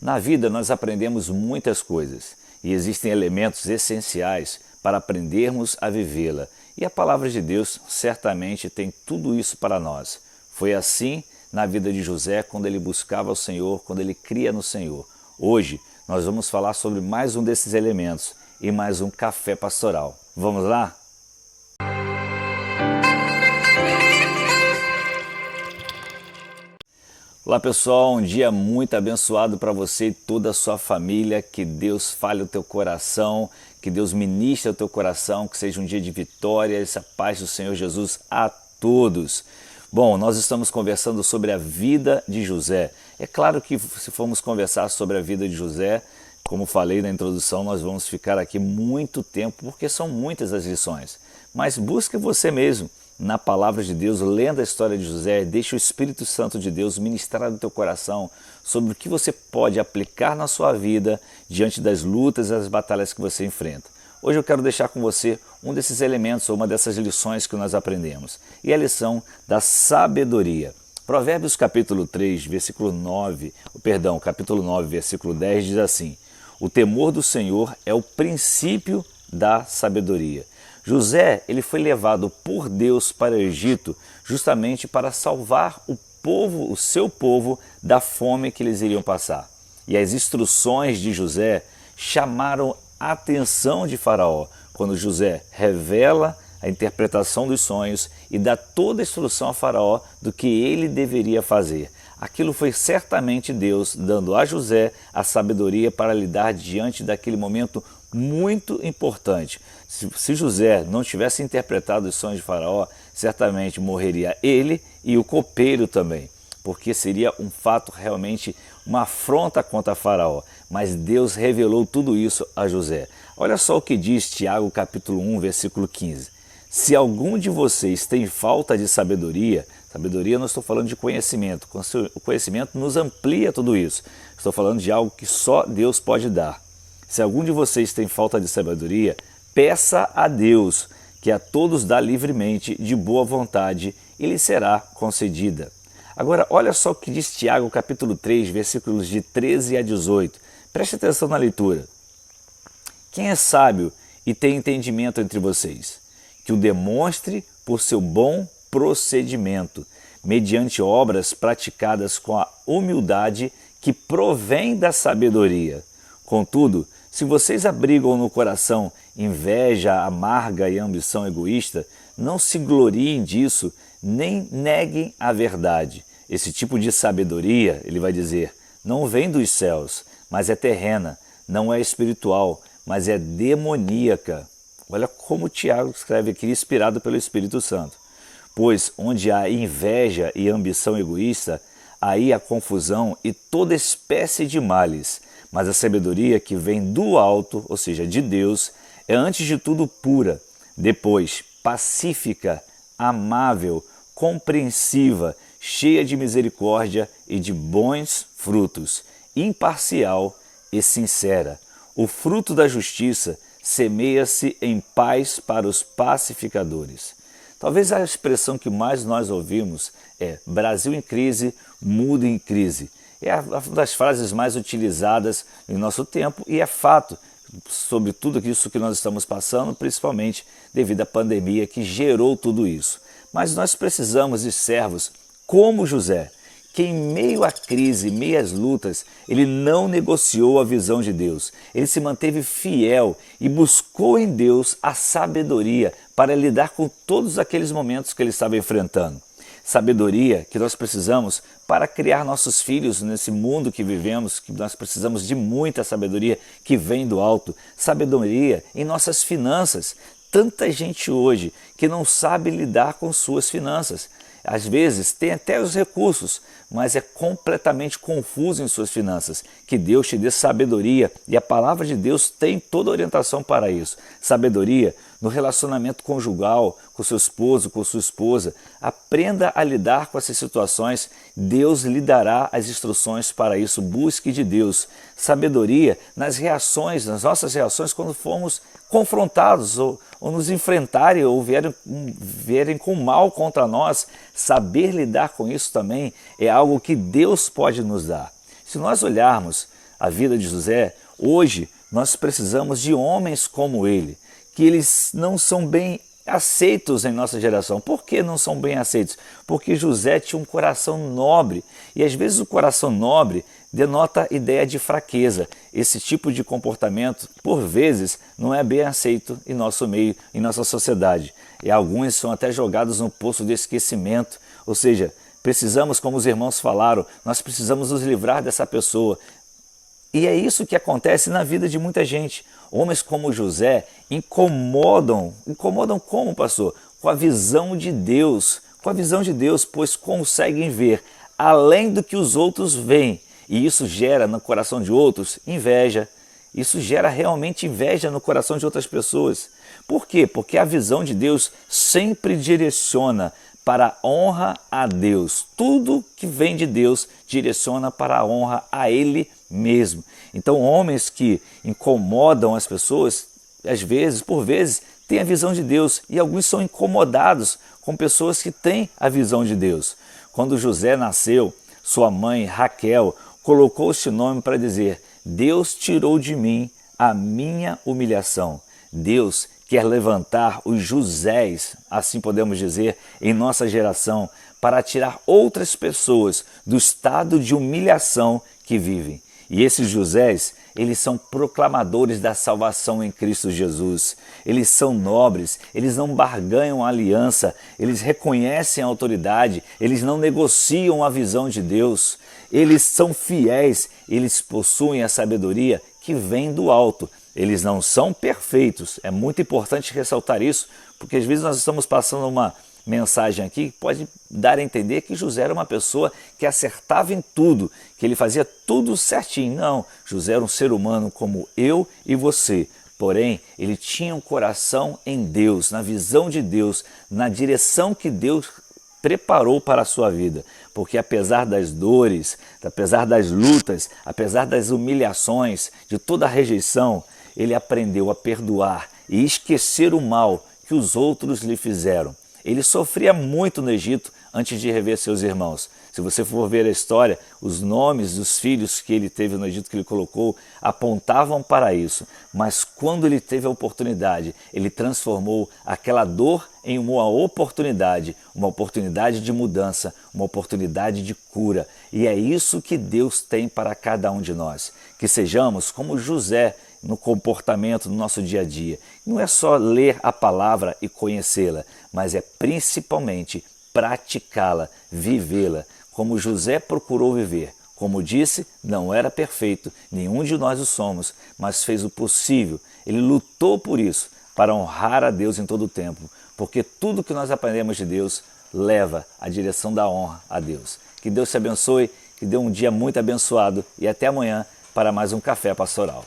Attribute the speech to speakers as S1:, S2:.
S1: Na vida nós aprendemos muitas coisas e existem elementos essenciais para aprendermos a vivê-la. E a palavra de Deus certamente tem tudo isso para nós. Foi assim na vida de José quando ele buscava o Senhor, quando ele cria no Senhor. Hoje nós vamos falar sobre mais um desses elementos e mais um café pastoral. Vamos lá? Olá pessoal, um dia muito abençoado para você e toda a sua família, que Deus fale o teu coração, que Deus ministre o teu coração, que seja um dia de vitória, essa paz do Senhor Jesus a todos. Bom, nós estamos conversando sobre a vida de José. É claro que se formos conversar sobre a vida de José, como falei na introdução, nós vamos ficar aqui muito tempo, porque são muitas as lições. Mas busque você mesmo na palavra de Deus, lendo a história de José, deixe o Espírito Santo de Deus ministrar no teu coração sobre o que você pode aplicar na sua vida diante das lutas e das batalhas que você enfrenta. Hoje eu quero deixar com você um desses elementos, ou uma dessas lições que nós aprendemos, e a lição da sabedoria. Provérbios capítulo 3, versículo 9, capítulo 9, versículo 10 diz assim: o temor do Senhor é o princípio da sabedoria. José, ele foi levado por Deus para o Egito justamente para salvar o seu povo da fome que eles iriam passar. E as instruções de José chamaram a atenção de Faraó, quando José revela a interpretação dos sonhos e dá toda a instrução a Faraó do que ele deveria fazer. Aquilo foi certamente Deus dando a José a sabedoria para lidar diante daquele momento muito importante. Se José não tivesse interpretado os sonhos de Faraó, certamente morreria ele e o copeiro também, porque seria um fato realmente uma afronta contra Faraó. Mas Deus revelou tudo isso a José. Olha só o que diz Tiago capítulo 1, versículo 15. Se algum de vocês tem falta de sabedoria, sabedoria não estou falando de conhecimento, o conhecimento nos amplia tudo isso. Estou falando de algo que só Deus pode dar. Se algum de vocês tem falta de sabedoria, peça a Deus, que a todos dá livremente, de boa vontade, e lhe será concedida. Agora, olha só o que diz Tiago, capítulo 3, versículos de 13 a 18. Preste atenção na leitura. Quem é sábio e tem entendimento entre vocês? Que o demonstre por seu bom procedimento, mediante obras praticadas com a humildade que provém da sabedoria. Contudo, se vocês abrigam no coração inveja amarga e ambição egoísta, não se gloriem disso, nem neguem a verdade. Esse tipo de sabedoria, ele vai dizer, não vem dos céus, mas é terrena, não é espiritual, mas é demoníaca. Olha como Tiago escreve aqui, inspirado pelo Espírito Santo. Pois onde há inveja e ambição egoísta, aí há confusão e toda espécie de males. Mas a sabedoria que vem do alto, ou seja, de Deus, é antes de tudo pura, depois pacífica, amável, compreensiva, cheia de misericórdia e de bons frutos, imparcial e sincera. O fruto da justiça semeia-se em paz para os pacificadores. Talvez a expressão que mais nós ouvimos é Brasil em crise, mundo em crise. É uma das frases mais utilizadas em nosso tempo e é fato sobre tudo isso que nós estamos passando, principalmente devido à pandemia que gerou tudo isso. Mas nós precisamos de servos como José, que em meio à crise, em meio às lutas, ele não negociou a visão de Deus. Ele se manteve fiel e buscou em Deus a sabedoria para lidar com todos aqueles momentos que ele estava enfrentando. Sabedoria que nós precisamos para criar nossos filhos nesse mundo que vivemos, que nós precisamos de muita sabedoria que vem do alto. Sabedoria em nossas finanças. Tanta gente hoje que não sabe lidar com suas finanças. Às vezes tem até os recursos, mas é completamente confuso em suas finanças. Que Deus te dê sabedoria e a palavra de Deus tem toda a orientação para isso. Sabedoria no relacionamento conjugal, com seu esposo, com sua esposa. Aprenda a lidar com essas situações. Deus lhe dará as instruções para isso. Busque de Deus sabedoria nas reações, nas nossas reações quando formos confrontados ou nos enfrentarem ou vierem com mal contra nós. Saber lidar com isso também é algo que Deus pode nos dar. Se nós olharmos a vida de José, hoje nós precisamos de homens como ele, que eles não são bem aceitos em nossa geração. Por que não são bem aceitos? Porque José tinha um coração nobre, e às vezes o coração nobre denota ideia de fraqueza. Esse tipo de comportamento, por vezes, não é bem aceito em nosso meio, em nossa sociedade. E alguns são até jogados no poço de esquecimento. Ou seja, precisamos, como os irmãos falaram, nós precisamos nos livrar dessa pessoa. E é isso que acontece na vida de muita gente. Homens como José incomodam como, pastor? Com a visão de Deus, pois conseguem ver além do que os outros veem. E isso gera no coração de outros inveja. Isso gera realmente inveja no coração de outras pessoas. Por quê? Porque a visão de Deus sempre direciona para a honra a Deus. Tudo que vem de Deus direciona para a honra a Ele mesmo. Então, homens que incomodam as pessoas, às vezes, por vezes, têm a visão de Deus, e alguns são incomodados com pessoas que têm a visão de Deus. Quando José nasceu, sua mãe, Raquel, colocou este nome para dizer: Deus tirou de mim a minha humilhação. Deus quer levantar os Josés, assim podemos dizer, em nossa geração, para tirar outras pessoas do estado de humilhação que vivem. E esses Josés, eles são proclamadores da salvação em Cristo Jesus. Eles são nobres, eles não barganham a aliança, eles reconhecem a autoridade, eles não negociam a visão de Deus. Eles são fiéis, eles possuem a sabedoria que vem do alto. Eles não são perfeitos. É muito importante ressaltar isso, porque às vezes nós estamos passando uma mensagem aqui que pode dar a entender que José era uma pessoa que acertava em tudo, que ele fazia tudo certinho. Não, José era um ser humano como eu e você. Porém, ele tinha um coração em Deus, na visão de Deus, na direção que Deus preparou para a sua vida. Porque apesar das dores, apesar das lutas, apesar das humilhações, de toda a rejeição, ele aprendeu a perdoar e esquecer o mal que os outros lhe fizeram. Ele sofria muito no Egito antes de rever seus irmãos. Se você for ver a história, os nomes dos filhos que ele teve no Egito, que ele colocou, apontavam para isso. Mas quando ele teve a oportunidade, ele transformou aquela dor em uma oportunidade de mudança, uma oportunidade de cura. E é isso que Deus tem para cada um de nós. Que sejamos como José no comportamento do nosso dia a dia. Não é só ler a palavra e conhecê-la, mas é principalmente praticá-la, vivê-la, como José procurou viver. Como disse, não era perfeito, nenhum de nós o somos, mas fez o possível. Ele lutou por isso, para honrar a Deus em todo o tempo, porque tudo que nós aprendemos de Deus leva à direção da honra a Deus. Que Deus te abençoe, que dê um dia muito abençoado e até amanhã para mais um Café Pastoral.